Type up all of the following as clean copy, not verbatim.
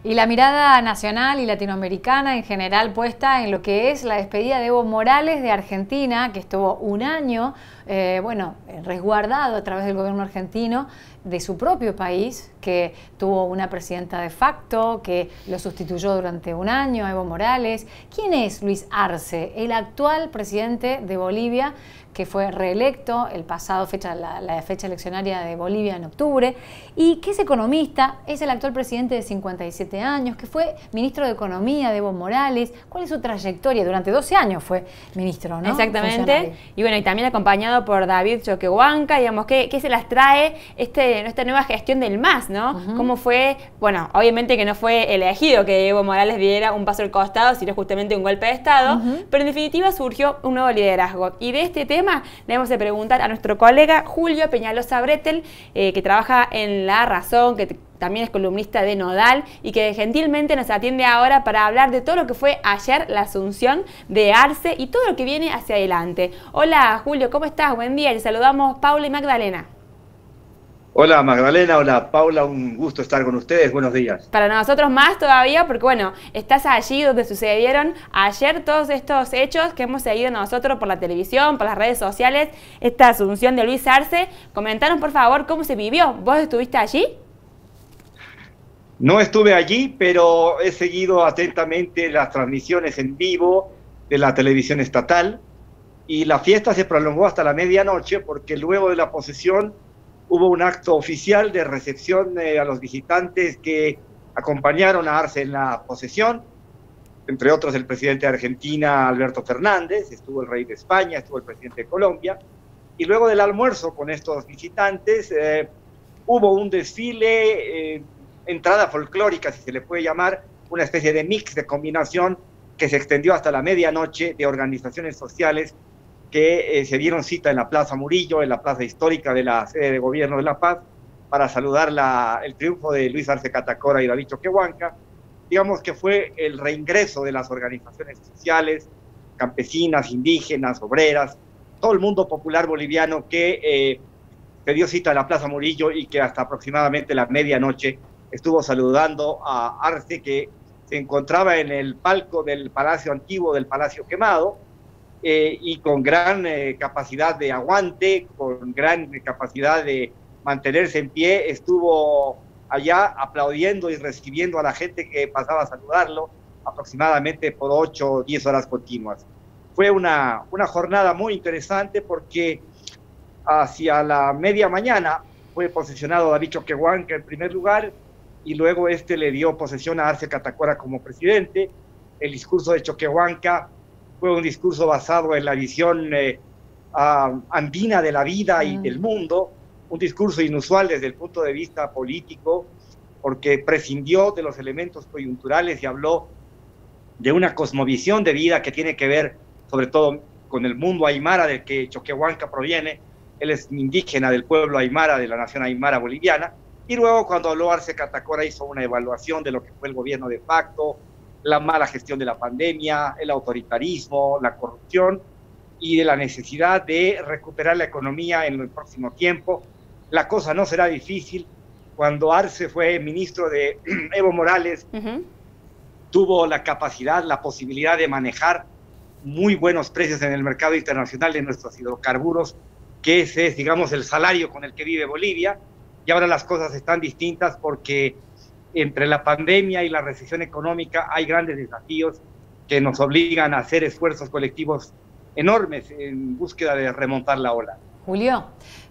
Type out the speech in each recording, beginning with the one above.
Y la mirada nacional y latinoamericana en general puesta en lo que es la despedida de Evo Morales de Argentina, que estuvo un año, resguardado a través del gobierno argentino de su propio país, que tuvo una presidenta de facto, que lo sustituyó durante un año, Evo Morales. ¿Quién es Luis Arce, el actual presidente de Bolivia, que fue reelecto el pasado la fecha eleccionaria de Bolivia en octubre, y que es economista, es el actual presidente de 57 años, que fue ministro de Economía de Evo Morales? ¿Cuál es su trayectoria? Durante 12 años fue ministro, ¿no? Exactamente. Y bueno, y también acompañado por David Choquehuanca, digamos, ¿qué se las trae esta nueva gestión del MAS, ¿no? ¿Cómo fue? Bueno, obviamente que no fue elegido que Evo Morales diera un paso al costado, sino justamente un golpe de Estado, pero en definitiva surgió un nuevo liderazgo. Y de este tema le vamos a preguntar a nuestro colega Julio Peñalosa Bretel, que trabaja en La Razón, que también es columnista de Nodal y que gentilmente nos atiende ahora para hablar de todo lo que fue ayer la asunción de Arce y todo lo que viene hacia adelante. Hola Julio, ¿cómo estás? Buen día, les saludamos Paula y Magdalena. Hola Magdalena, hola Paula, un gusto estar con ustedes, buenos días. Para nosotros más todavía, porque bueno, estás allí donde sucedieron ayer todos estos hechos que hemos seguido nosotros por la televisión, por las redes sociales, esta asunción de Luis Arce. Comentanos por favor cómo se vivió. ¿Vos estuviste allí? No estuve allí, pero he seguido atentamente las transmisiones en vivo de la televisión estatal y la fiesta se prolongó hasta la medianoche porque luego de la posesión hubo un acto oficial de recepción a los visitantes que acompañaron a Arce en la posesión, entre otros el presidente de Argentina, Alberto Fernández, estuvo el rey de España, estuvo el presidente de Colombia, y luego del almuerzo con estos visitantes hubo un desfile, entrada folclórica, si se le puede llamar, una especie de mix, de combinación que se extendió hasta la medianoche de organizaciones sociales que se dieron cita en la Plaza Murillo, en la plaza histórica de la sede de gobierno de La Paz, para saludar el triunfo de Luis Arce Catacora y David Choquehuanca. Digamos que fue el reingreso de las organizaciones sociales, campesinas, indígenas, obreras, todo el mundo popular boliviano que se dio cita en la Plaza Murillo y que hasta aproximadamente la medianoche estuvo saludando a Arce, que se encontraba en el palco del Palacio Antiguo, del Palacio Quemado, y con gran capacidad de aguante, con gran capacidad de mantenerse en pie, estuvo allá aplaudiendo y recibiendo a la gente que pasaba a saludarlo aproximadamente por 8 o 10 horas continuas. Fue una jornada muy interesante porque hacia la media mañana fue posesionado David Choquehuanca en primer lugar y luego le dio posesión a Arce Catacora como presidente. El discurso de Choquehuanca fue un discurso basado en la visión andina de la vida y del mundo, un discurso inusual desde el punto de vista político, porque prescindió de los elementos coyunturales y habló de una cosmovisión de vida que tiene que ver sobre todo con el mundo aymara del que Choquehuanca proviene. Él es indígena del pueblo aymara, de la nación aymara boliviana, y luego cuando habló Arce Catacora hizo una evaluación de lo que fue el gobierno de facto, la mala gestión de la pandemia, el autoritarismo, la corrupción y de la necesidad de recuperar la economía en el próximo tiempo. La cosa no será difícil. Cuando Arce fue ministro de Evo Morales, tuvo la capacidad, la posibilidad de manejar muy buenos precios en el mercado internacional de nuestros hidrocarburos, que ese es, digamos, el salario con el que vive Bolivia, y ahora las cosas están distintas porque entre la pandemia y la recesión económica hay grandes desafíos que nos obligan a hacer esfuerzos colectivos enormes en búsqueda de remontar la ola. Julio,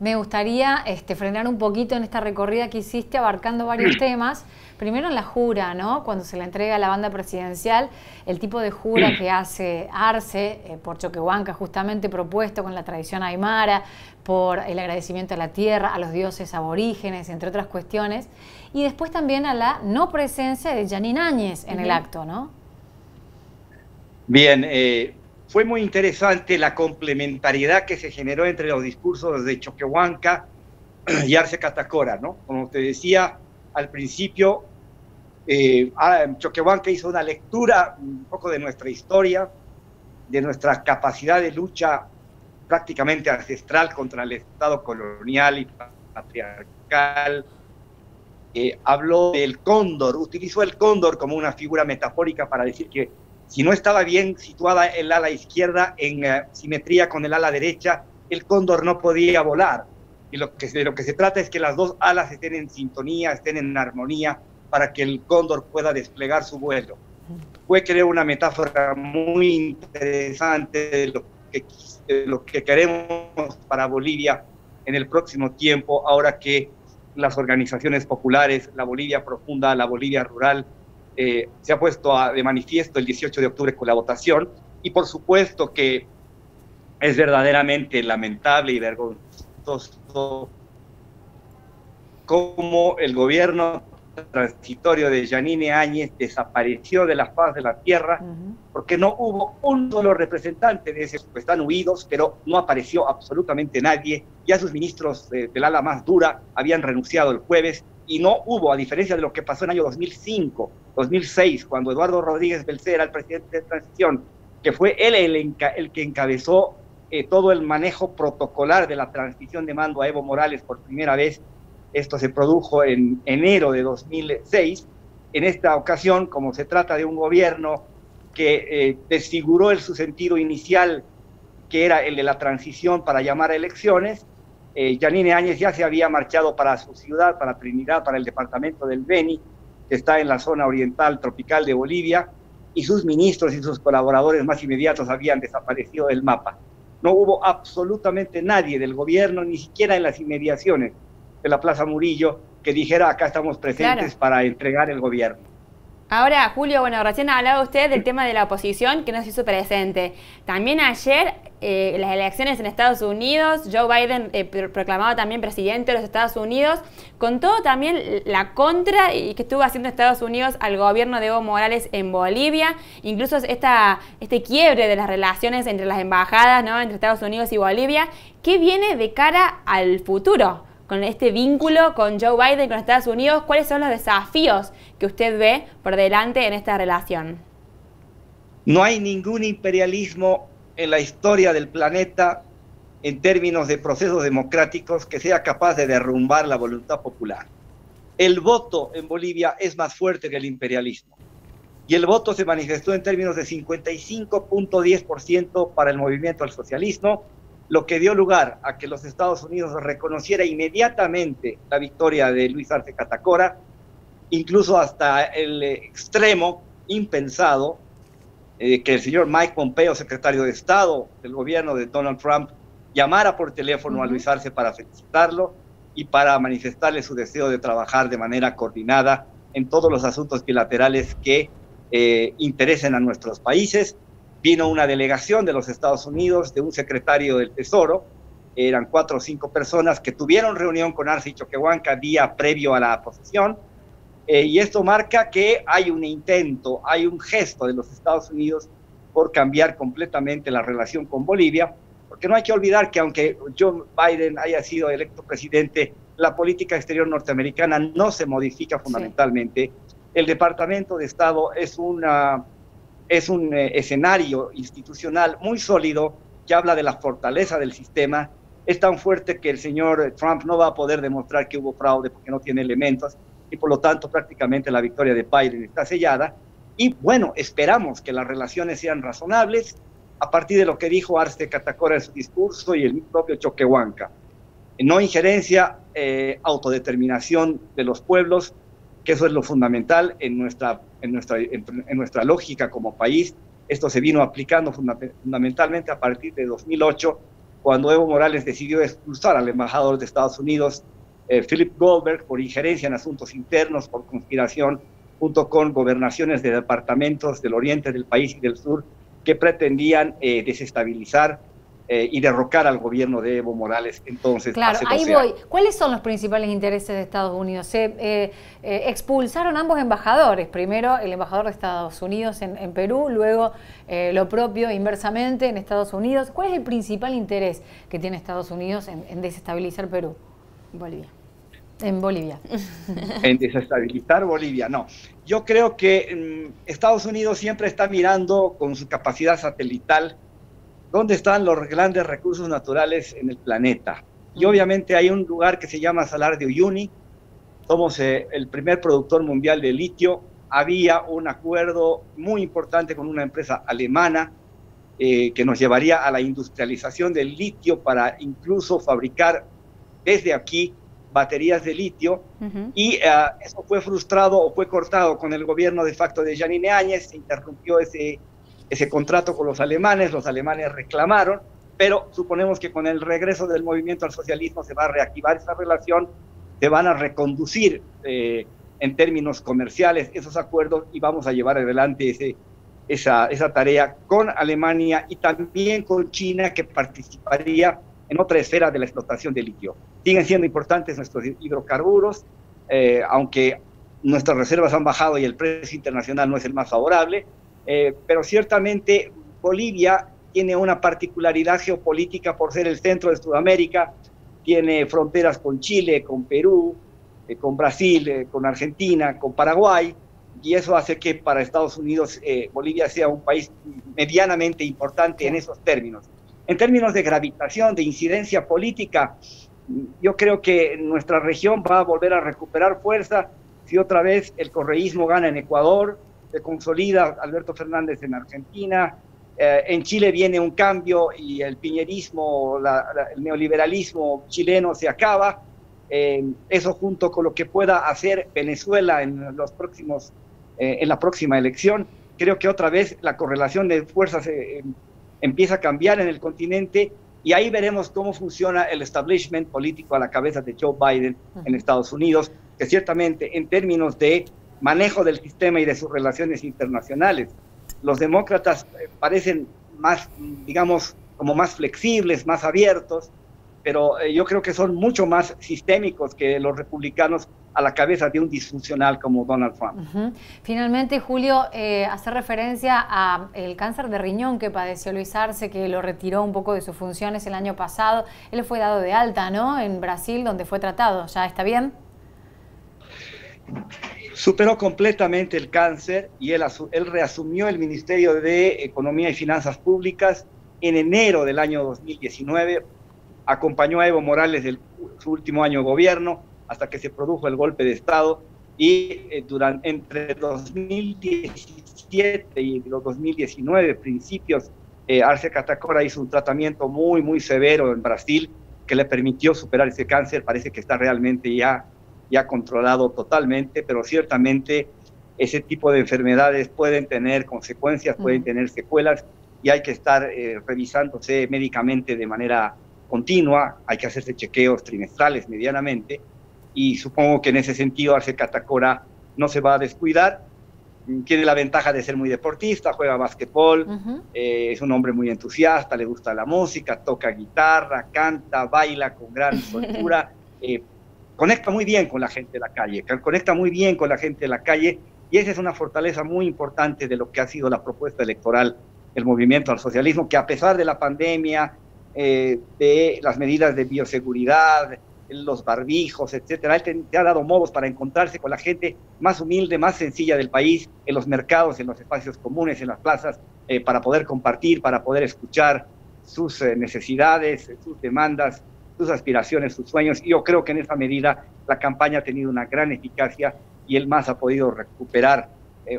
me gustaría frenar un poquito en esta recorrida que hiciste abarcando varios temas. Primero en la jura, ¿no? Cuando se le entrega a la banda presidencial, el tipo de jura que hace Arce por Choquehuanca, justamente propuesto con la tradición aymara, por el agradecimiento a la tierra, a los dioses aborígenes, entre otras cuestiones, y después también a la no presencia de Janine Áñez en el acto, ¿no? Bien, fue muy interesante la complementariedad que se generó entre los discursos de Choquehuanca y Arce Catacora, ¿no? Como te decía al principio, Choquehuanca hizo una lectura un poco de nuestra historia, de nuestra capacidad de lucha prácticamente ancestral contra el Estado colonial y patriarcal, habló del cóndor, utilizó el cóndor como una figura metafórica para decir que si no estaba bien situada el ala izquierda en simetría con el ala derecha, el cóndor no podía volar. Y de lo que se trata es que las dos alas estén en sintonía, estén en armonía, para que el cóndor pueda desplegar su vuelo. Fue, creo, una metáfora muy interesante de lo que queremos para Bolivia en el próximo tiempo, ahora que las organizaciones populares, la Bolivia profunda, la Bolivia rural, se ha puesto de manifiesto el 18 de octubre con la votación, y por supuesto que es verdaderamente lamentable y vergonzoso cómo el gobierno transitorio de Yanine Áñez desapareció de la faz de la tierra, porque no hubo un solo representante de ese, están huidos, pero no apareció absolutamente nadie. Ya sus ministros del ala más dura habían renunciado el jueves, y no hubo, a diferencia de lo que pasó en el año 2005, 2006, cuando Eduardo Rodríguez Belcé era el presidente de transición, que fue él el que encabezó todo el manejo protocolar de la transición de mando a Evo Morales por primera vez. Esto se produjo en enero de 2006. En esta ocasión, como se trata de un gobierno que desfiguró su sentido inicial, que era el de la transición para llamar a elecciones, Yanine Áñez ya se había marchado para su ciudad, para Trinidad, para el departamento del Beni, que está en la zona oriental tropical de Bolivia, y sus ministros y sus colaboradores más inmediatos habían desaparecido del mapa. No hubo absolutamente nadie del gobierno, ni siquiera en las inmediaciones de la Plaza Murillo, que dijera acá estamos presentes para entregar el gobierno. Ahora, Julio, bueno, recién hablaba usted del tema de la oposición que no se hizo presente. También ayer, las elecciones en Estados Unidos, Joe Biden proclamado también presidente de los Estados Unidos, con todo también la contra y que estuvo haciendo Estados Unidos al gobierno de Evo Morales en Bolivia, incluso este quiebre de las relaciones entre las embajadas, ¿no?, entre Estados Unidos y Bolivia. ¿Qué viene de cara al futuro con este vínculo con Joe Biden, con Estados Unidos? ¿Cuáles son los desafíos que usted ve por delante en esta relación? No hay ningún imperialismo en la historia del planeta en términos de procesos democráticos que sea capaz de derrumbar la voluntad popular. El voto en Bolivia es más fuerte que el imperialismo. Y el voto se manifestó en términos de 55.10% para el movimiento al socialismo, lo que dio lugar a que los Estados Unidos reconociera inmediatamente la victoria de Luis Arce Catacora, incluso hasta el extremo impensado que el señor Mike Pompeo, secretario de Estado del gobierno de Donald Trump, llamara por teléfono a Luis Arce para felicitarlo y para manifestarle su deseo de trabajar de manera coordinada en todos los asuntos bilaterales que interesen a nuestros países. Vino una delegación de los Estados Unidos, de un secretario del Tesoro, eran 4 o 5 personas que tuvieron reunión con Arce y Choquehuanca día previo a la posesión, y esto marca que hay un intento, hay un gesto de los Estados Unidos por cambiar completamente la relación con Bolivia, porque no hay que olvidar que aunque Joe Biden haya sido electo presidente, la política exterior norteamericana no se modifica fundamentalmente. Sí. El Departamento de Estado es un escenario institucional muy sólido que habla de la fortaleza del sistema. Es tan fuerte que el señor Trump no va a poder demostrar que hubo fraude porque no tiene elementos, y por lo tanto prácticamente la victoria de Biden está sellada. Y bueno, esperamos que las relaciones sean razonables a partir de lo que dijo Arce Catacora en su discurso y el propio Choquehuanca. No injerencia, autodeterminación de los pueblos, que eso es lo fundamental en nuestra lógica como país. Esto se vino aplicando fundamentalmente a partir de 2008, cuando Evo Morales decidió expulsar al embajador de Estados Unidos, Philip Goldberg, por injerencia en asuntos internos, por conspiración, junto con gobernaciones de departamentos del oriente del país y del sur, que pretendían desestabilizar y derrocar al gobierno de Evo Morales. Entonces, claro, ahí voy. ¿Cuáles son los principales intereses de Estados Unidos? Se expulsaron ambos embajadores, primero el embajador de Estados Unidos en Perú, luego lo propio inversamente en Estados Unidos. ¿Cuál es el principal interés que tiene Estados Unidos en desestabilizar Perú? Bolivia. En Bolivia. En desestabilizar Bolivia, no. Yo creo que Estados Unidos siempre está mirando con su capacidad satelital dónde están los grandes recursos naturales en el planeta. Y obviamente hay un lugar que se llama Salar de Uyuni. somos el primer productor mundial de litio. Había un acuerdo muy importante con una empresa alemana que nos llevaría a la industrialización del litio para incluso fabricar desde aquí baterías de litio, y eso fue frustrado o fue cortado con el gobierno de facto de Yanine Áñez. Se interrumpió ese contrato con los alemanes reclamaron, pero suponemos que con el regreso del movimiento al socialismo se va a reactivar esa relación, se van a reconducir en términos comerciales esos acuerdos y vamos a llevar adelante esa tarea con Alemania y también con China, que participaría en otra esfera de la explotación de litio. Siguen siendo importantes nuestros hidrocarburos, aunque nuestras reservas han bajado y el precio internacional no es el más favorable, pero ciertamente Bolivia tiene una particularidad geopolítica por ser el centro de Sudamérica, tiene fronteras con Chile, con Perú, con Brasil, con Argentina, con Paraguay, y eso hace que para Estados Unidos Bolivia sea un país medianamente importante en esos términos. En términos de gravitación, de incidencia política, yo creo que nuestra región va a volver a recuperar fuerza si otra vez el correísmo gana en Ecuador, se consolida Alberto Fernández en Argentina, en Chile viene un cambio y el piñerismo, el neoliberalismo chileno se acaba. Eso junto con lo que pueda hacer Venezuela en la próxima elección, creo que otra vez la correlación de fuerzas empieza a cambiar en el continente, y ahí veremos cómo funciona el establishment político a la cabeza de Joe Biden en Estados Unidos, que ciertamente en términos de manejo del sistema y de sus relaciones internacionales, los demócratas parecen más, digamos, como más flexibles, más abiertos, pero yo creo que son mucho más sistémicos que los republicanos a la cabeza de un disfuncional como Donald Trump. Finalmente, Julio, hace referencia al cáncer de riñón que padeció Luis Arce, que lo retiró un poco de sus funciones el año pasado. Él fue dado de alta, ¿no?, en Brasil, donde fue tratado. ¿Ya está bien? Superó completamente el cáncer y él reasumió el Ministerio de Economía y Finanzas Públicas en enero del año 2019. Acompañó a Evo Morales en su último año de gobierno hasta que se produjo el golpe de Estado, y entre 2017 y los 2019 principios, Arce Catacora hizo un tratamiento muy, muy severo en Brasil que le permitió superar ese cáncer. Parece que está realmente ya controlado totalmente, pero ciertamente ese tipo de enfermedades pueden tener consecuencias, pueden tener secuelas, y hay que estar revisándose médicamente de manera continua. Hay que hacerse chequeos trimestrales medianamente, y supongo que en ese sentido Arce Catacora no se va a descuidar. Tiene la ventaja de ser muy deportista, juega básquetbol, es un hombre muy entusiasta, le gusta la música, toca guitarra, canta, baila con gran soltura, conecta muy bien con la gente de la calle, y esa es una fortaleza muy importante de lo que ha sido la propuesta electoral del movimiento al socialismo, que a pesar de la pandemia, de las medidas de bioseguridad, los barbijos, etcétera, él te ha dado modos para encontrarse con la gente más humilde, más sencilla del país, en los mercados, en los espacios comunes, en las plazas, para poder compartir, para poder escuchar sus necesidades, sus demandas, sus aspiraciones, sus sueños. Y yo creo que en esa medida la campaña ha tenido una gran eficacia, y el MAS ha podido recuperar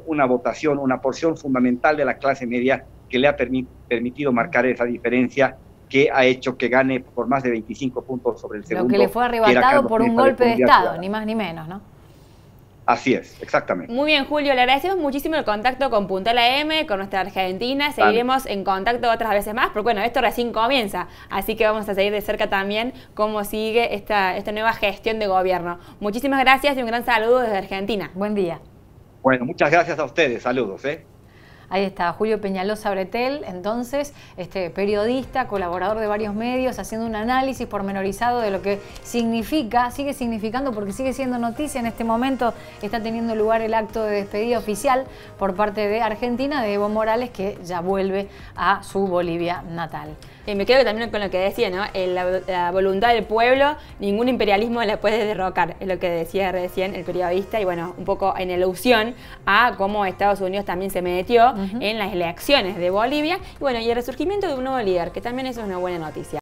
una votación, una porción fundamental de la clase media que le ha permitido marcar esa diferencia, que ha hecho que gane por más de 25 puntos sobre el segundo. Lo que le fue arrebatado por un golpe de Estado, ni más ni menos, ¿no? Así es, exactamente. Muy bien, Julio, le agradecemos muchísimo el contacto con Puntal AM, con nuestra Argentina. Seguiremos en contacto otras veces más, porque bueno, esto recién comienza, así que vamos a seguir de cerca también cómo sigue esta nueva gestión de gobierno. Muchísimas gracias y un gran saludo desde Argentina. Buen día. Bueno, muchas gracias a ustedes, saludos. Ahí está Julio Peñalosa Bretel, entonces, periodista, colaborador de varios medios, haciendo un análisis pormenorizado de lo que significa, sigue significando, porque sigue siendo noticia en este momento. Está teniendo lugar el acto de despedida oficial por parte de Argentina de Evo Morales, que ya vuelve a su Bolivia natal. Y me quedo también con lo que decía, ¿no? La voluntad del pueblo, ningún imperialismo la puede derrocar, es lo que decía recién el periodista, y bueno, un poco en alusión a cómo Estados Unidos también se metió en las elecciones de Bolivia, y bueno, y el resurgimiento de un nuevo líder, que también eso es una buena noticia.